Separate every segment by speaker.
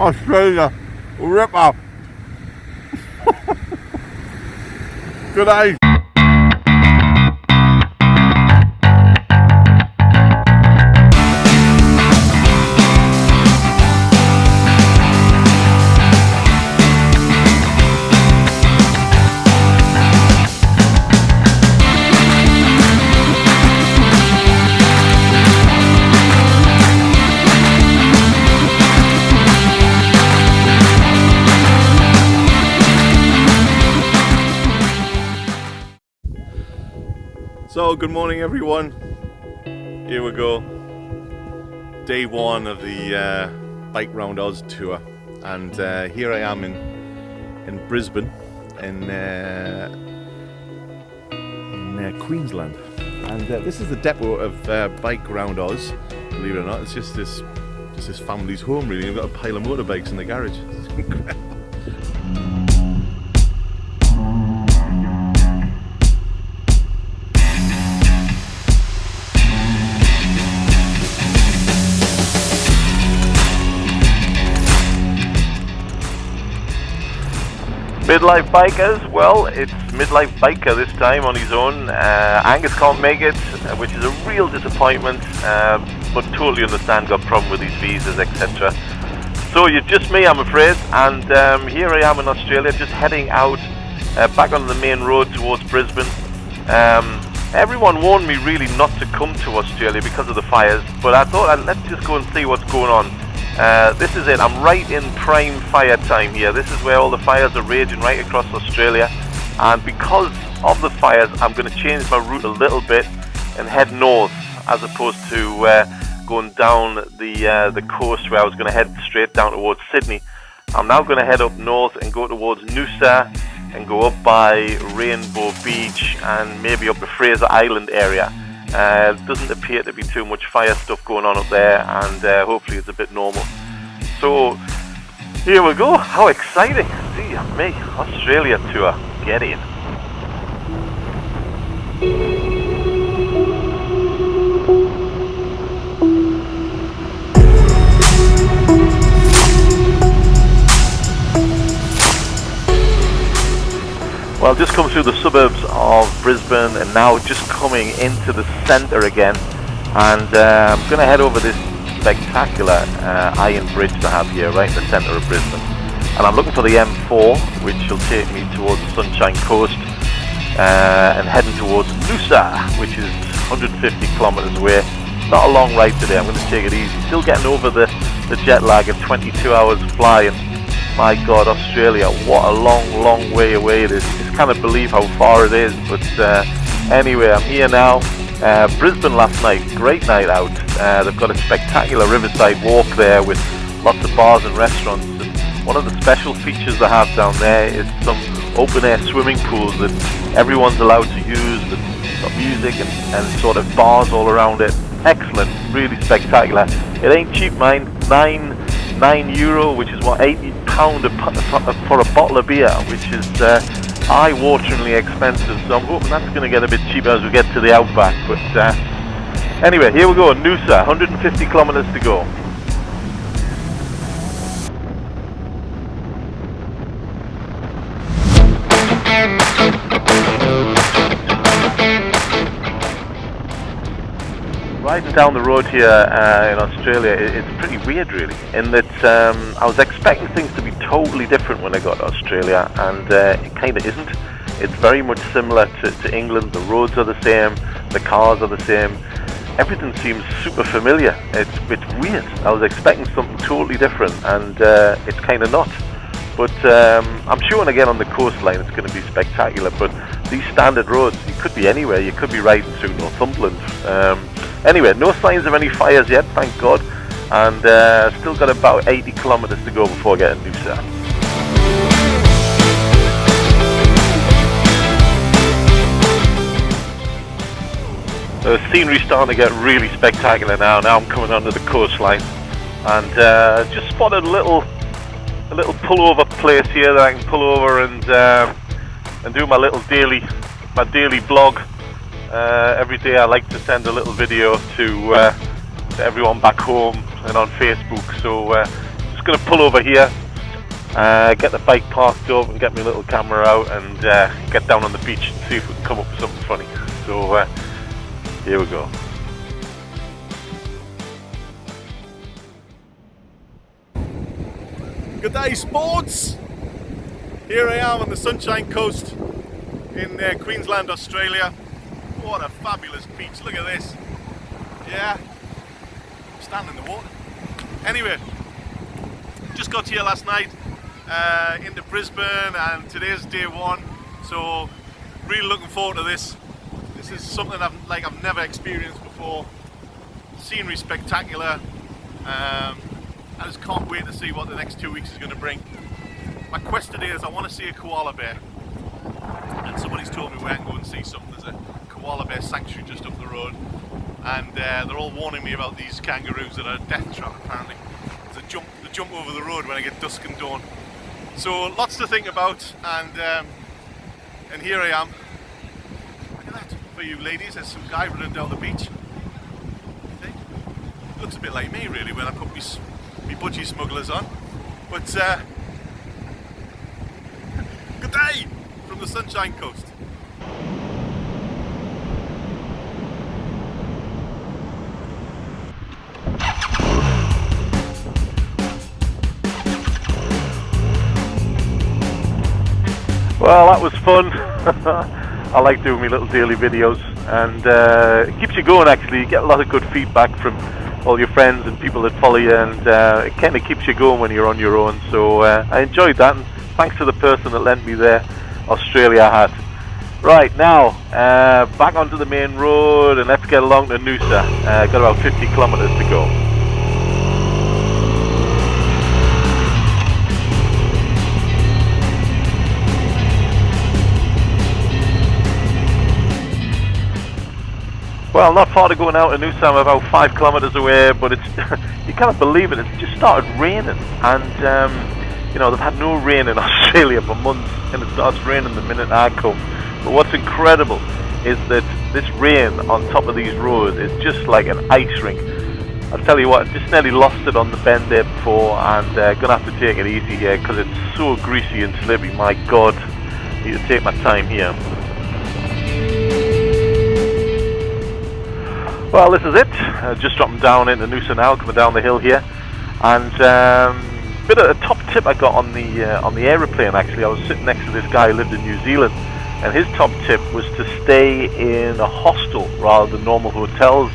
Speaker 1: Australia, rip up. Good day. So good morning everyone, here we go, day one of the Bike Round Oz tour, and here I am in Brisbane in Queensland, and this is the depot of Bike Round Oz. Believe it or not, it's just this family's home really. I've got a pile of motorbikes in the garage. It's incredible. Midlife Bikers, well, it's Midlife Biker this time on his own. Angus can't make it, which is a real disappointment, but totally understand, got a problem with his visas, etc. So you're just me, I'm afraid, and here I am in Australia, just heading out back on the main road towards Brisbane. Everyone warned me really not to come to Australia because of the fires, but I thought let's just go and see what's going on. This is it, I'm right in prime fire time here. This is where all the fires are raging right across Australia, and because of the fires I'm going to change my route a little bit and head north as opposed to going down the coast where I was going to head straight down towards Sydney. I'm now going to head up north and go towards Noosa and go up by Rainbow Beach and maybe up the Fraser Island area. Doesn't appear to be too much fire stuff going on up there, and hopefully it's a bit normal. So here we go, how exciting. See me, Australia tour, get in. Well, just come through the suburbs of Brisbane and now just coming into the centre again, and I'm going to head over this spectacular iron bridge they have here right in the centre of Brisbane, and I'm looking for the M4 which will take me towards the Sunshine Coast and heading towards Noosa, which is 150 kilometres away. Not a long ride today, I'm going to take it easy, still getting over the jet lag of 22 hours flying. My God, Australia, what a long way away it is. You just cannot believe how far it is. But anyway, I'm here now. Brisbane last night, great night out. They've got a spectacular riverside walk there with lots of bars and restaurants. And one of the special features they have down there is some open air swimming pools that everyone's allowed to use, with got music and sort of bars all around it. Excellent, really spectacular. It ain't cheap, mind. €9, which is what, £80 for a bottle of beer, which is eye-wateringly expensive. So I'm hoping that's going to get a bit cheaper as we get to the outback. But anyway, here we go, Noosa, 150 kilometres to go. Riding down the road here in Australia, it's pretty weird really, in that I was expecting things to be totally different when I got to Australia, and it kind of isn't. It's very much similar to England. The roads are the same, the cars are the same, everything seems super familiar. It's weird. I was expecting something totally different, and it's kind of not. But I'm sure when I get on the coastline it's going to be spectacular. But these standard roads, you could be anywhere, you could be riding through Northumberland. Anyway, no signs of any fires yet, thank God, and still got about 80 kilometres to go before getting Noosa. The scenery's starting to get really spectacular now. Now I'm coming onto the coastline, and just spotted a little pullover place here that I can pull over and do my little daily vlog. Every day I like to send a little video to everyone back home and on Facebook, so just going to pull over here, get the bike parked up and get my little camera out and get down on the beach and see if we can come up with something funny. So here we go.
Speaker 2: Good day, sports! Here I am on the Sunshine Coast in Queensland, Australia. What a fabulous beach, look at this. Yeah, I'm standing in the water. Anyway, just got here last night into Brisbane and today's day one, so really looking forward to this. This is something I've never experienced before. Scenery spectacular. I just can't wait to see what the next 2 weeks is going to bring. My quest today is I want to see a koala bear, and somebody's told me where I can go and see something. There's a koala bear sanctuary just up the road, and they're all warning me about these kangaroos that are a death trap apparently. They jump over the road when I get dusk and dawn. So lots to think about, and here I am. Look at that for you ladies. There's some guy running down the beach. See? Looks a bit like me really when I put me budgie smugglers on, but good day from the Sunshine Coast.
Speaker 1: Well, that was fun. I like doing my little daily videos, and it keeps you going actually. You get a lot of good feedback from all your friends and people that follow you, and it kind of keeps you going when you're on your own. So I enjoyed that, and thanks to the person that lent me their Australia hat. Right, now back onto the main road and let's get along to Noosa. Got about 50 kilometers to go. Well, not far to go now to Noosa. I'm about 5 kilometers away, but it's you can't believe it. It's just started raining, and you know, they've had no rain in Australia for months, and it starts raining the minute I come. But what's incredible is that this rain on top of these roads is just like an ice rink. I'll tell you what, I just nearly lost it on the bend there before, and gonna have to take it easy here because it's so greasy and slippy. My God, I need to take my time here. Well, this is it. Just dropping down into Noosa now, coming down the hill here, and bit of a top tip I got on the aeroplane. Actually, I was sitting next to this guy who lived in New Zealand, and his top tip was to stay in a hostel rather than normal hotels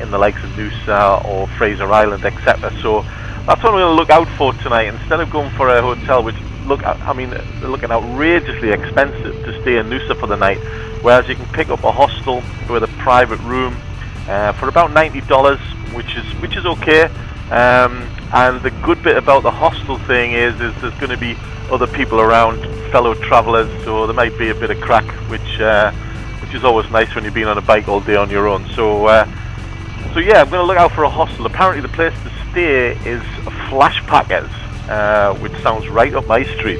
Speaker 1: in the likes of Noosa or Fraser Island, etc. So that's what I'm going to look out for tonight. Instead of going for a hotel, which they're looking outrageously expensive to stay in Noosa for the night. Whereas you can pick up a hostel with a private room for about $90, which is okay. And the good bit about the hostel thing is there's going to be other people around, fellow travellers, so there might be a bit of crack, which is always nice when you've been on a bike all day on your own. So yeah, I'm going to look out for a hostel. Apparently the place to stay is Flash Packers, which sounds right up my street.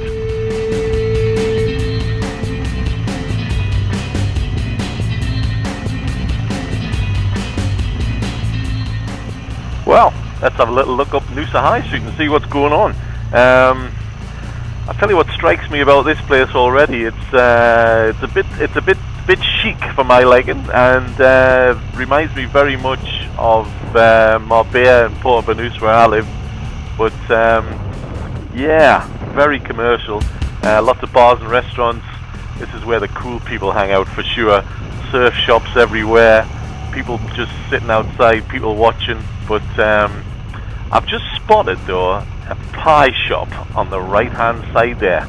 Speaker 1: Well, let's have a little look up Noosa High Street and see what's going on. I'll tell you what strikes me about this place already. It's a bit chic for my liking, and reminds me very much of Marbella and Port Banús where I live. But yeah, very commercial. Lots of bars and restaurants. This is where the cool people hang out for sure. Surf shops everywhere. People just sitting outside, people watching. But I've just spotted though a pie shop on the right hand side there.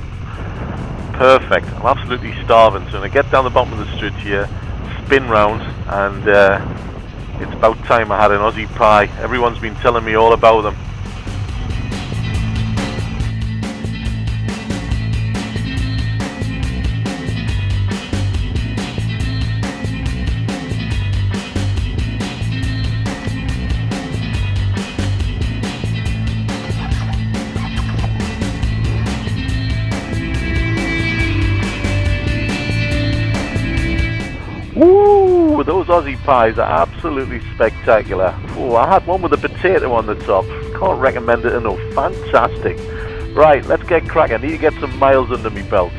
Speaker 1: Perfect. I'm absolutely starving, so I'm going to get down the bottom of the street here, spin round, and it's about time I had an Aussie pie. Everyone's been telling me all about them. Those Aussie pies are absolutely spectacular. Oh, I had one with a potato on the top. Can't recommend it enough. Fantastic. Right, let's get cracking. Need to get some miles under my belt.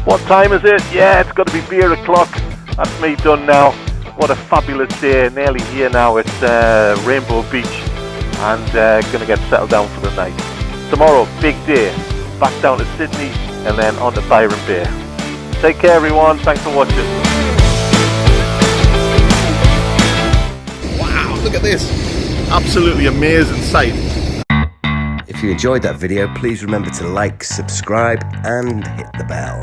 Speaker 1: What time is it? Yeah, it's got to be beer o'clock. That's me done now. What a fabulous day. Nearly here now at Rainbow Beach, and going to get settled down for the night. Tomorrow, big day. Back down to Sydney and then on to Byron Bay. Take care, everyone. Thanks for watching.
Speaker 2: Wow, look at this. Absolutely amazing sight.
Speaker 3: If you enjoyed that video, please remember to like, subscribe and hit the bell.